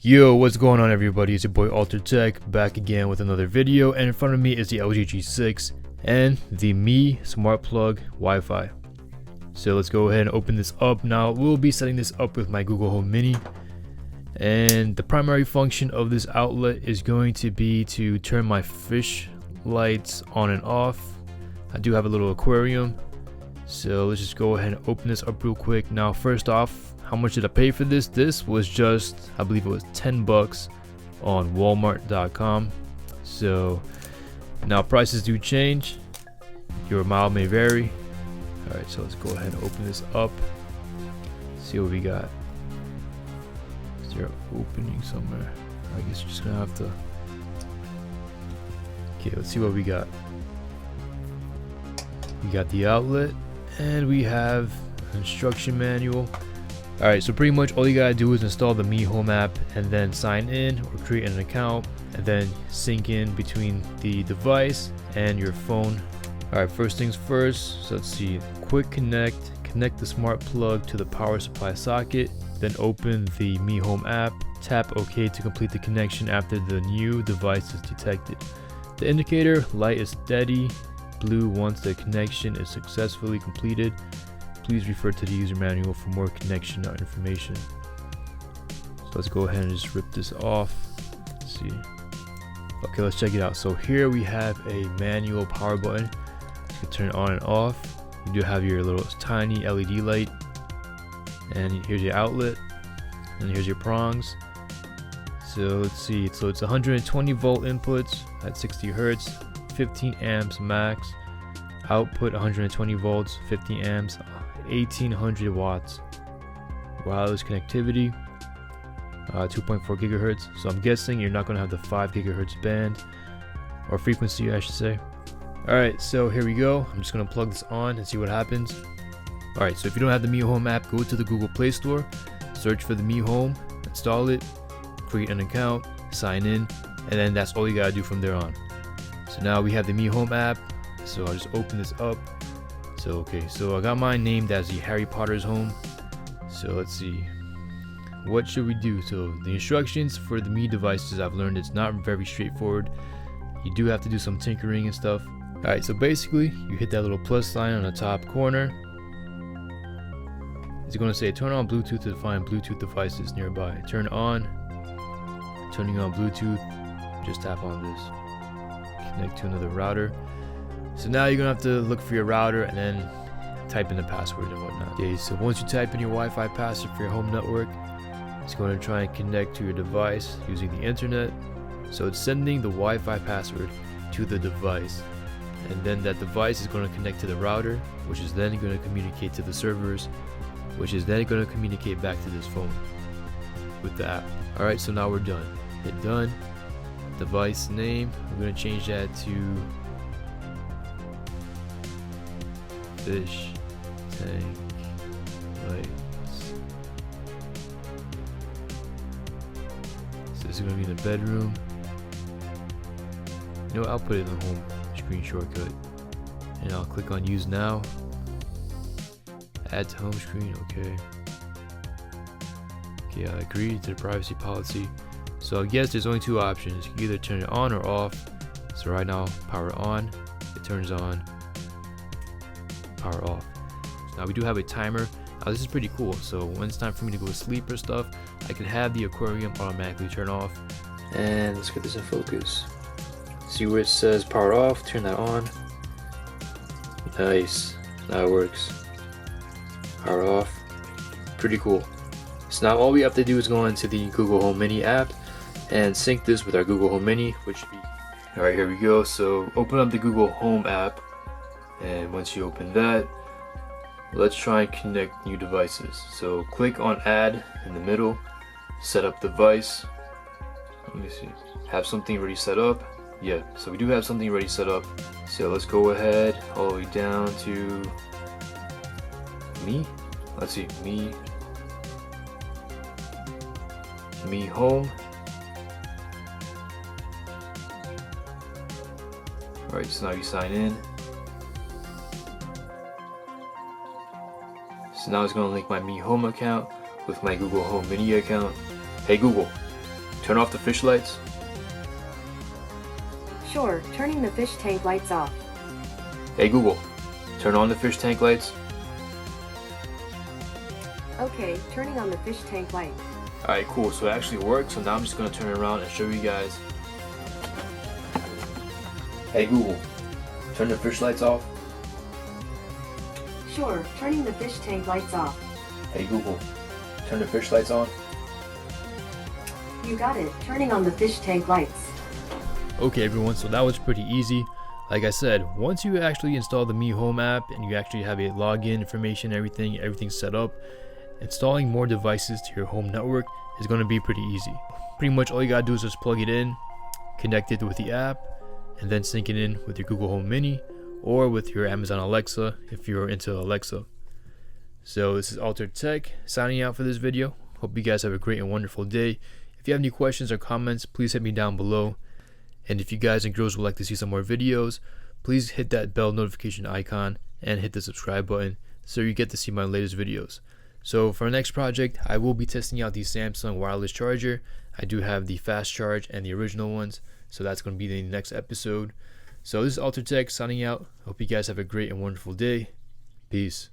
Yo, what's going on everybody? It's your boy Altered Tech back again with another video, and in front of me is the LG G6 and the Mi Smart Plug Wi-Fi. So let's go ahead and open this up. Now we'll be setting this up with my Google Home Mini, and the primary function of this outlet is going to be to turn my fish lights on and off. I do have a little aquarium, so let's just go ahead and open this up real quick. Now first off, how much did I pay for this? This was just, I believe it was 10 bucks on Walmart.com. So now prices do change, your amount may vary. All right, so let's go ahead and open this up, see what we got. Is there an opening somewhere? I guess you're just gonna have to. Okay, let's see what we got. We got the outlet and we have an instruction manual. Alright, so pretty much all you gotta do is install the Mi Home app and then sign in or create an account and then sync in between the device and your phone. Alright, first things first, so let's see, quick connect the smart plug to the power supply socket, then open the Mi Home app, tap OK to complete the connection after the new device is detected. The indicator light is steady blue once the connection is successfully completed. Please refer to the user manual for more connection information. So let's go ahead and just rip this off. Let's see. Okay, let's check it out. So here we have a manual power button. You can turn it on and off. You do have your little tiny LED light. And here's your outlet. And here's your prongs. So let's see. So it's 120 volt inputs at 60 hertz, 15 amps max. Output 120 volts, 50 amps. 1800 watts. Wireless connectivity, 2.4 gigahertz. So I'm guessing you're not going to have the 5 gigahertz band or frequency, I should say. Alright, so here we go. I'm just going to plug this on and see what happens. Alright, so if you don't have the Mi Home app, go to the Google Play Store, search for the Mi Home, install it, create an account, sign in, and then that's all you gotta do from there on. So now we have the Mi Home app, so I'll just open this up. So okay, so I got mine named as the Harry Potter's home. So let's see, what should we do? So the instructions for the Mi devices, I've learned it's not very straightforward. You do have to do some tinkering and stuff. Alright, so basically you hit that little plus sign on the top corner. It's going to say turn on Bluetooth to find Bluetooth devices nearby. Turn on, turning on Bluetooth, just tap on this. Connect to another router. So now you're gonna have to look for your router and then type in the password and whatnot. Okay, so once you type in your Wi-Fi password for your home network, it's going to try and connect to your device using the internet. So it's sending the Wi-Fi password to the device, and then that device is going to connect to the router, which is then going to communicate to the servers, which is then going to communicate back to this phone with the app. Alright, so now we're done. Hit done. Device name, I'm going to change that to fish tank lights. So this is going to be in the bedroom. You know, I'll put it in the home screen shortcut, and I'll click on use now. Add to home screen. Okay, I agree to the privacy policy. So I guess there's only two options. You can either turn it on or off. So right now, power on, it turns on. Power off. Now we do have a timer. Now this is pretty cool. So when it's time for me to go to sleep or stuff, I can have the aquarium automatically turn off. And let's get this in focus. See where it says power off, turn that on. Nice, that works. Power off, pretty cool. So now all we have to do is go into the Google Home Mini app and sync this with our Google Home Mini, which should be, alright, here we go. So open up the Google Home app, and once you open that, let's try and connect new devices. So click on add in the middle, set up device. Let me see, have something already set up. Yeah, so we do have something already set up. So let's go ahead all the way down to Mi. Let's see, Mi Home. Alright, so now you sign in. So now it's going to link my Mi Home account with my Google Home Mini account. Hey Google, turn off the fish lights. Sure, turning the fish tank lights off. Hey Google, turn on the fish tank lights. Okay, turning on the fish tank light. Alright, cool, so it actually worked. So now I'm just going to turn it around and show you guys. Hey Google, turn the fish lights off. Sure, turning the fish tank lights off. Hey Google, turn the fish lights on. You got it, turning on the fish tank lights. Okay everyone, so that was pretty easy. Like I said, once you actually install the Mi Home app and you actually have a login information, everything's set up, installing more devices to your home network is going to be pretty easy. Pretty much all you gotta do is just plug it in, connect it with the app, and then sync it in with your Google Home Mini or with your Amazon Alexa if you're into Alexa. So this is Altered Tech signing out for this video. Hope you guys have a great and wonderful day. If you have any questions or comments, please hit me down below. And if you guys and girls would like to see some more videos, please hit that bell notification icon and hit the subscribe button so you get to see my latest videos. So for our next project, I will be testing out the Samsung wireless charger. I do have the fast charge and the original ones, so that's going to be the next episode. So this is Altered Tech signing out. Hope you guys have a great and wonderful day. Peace.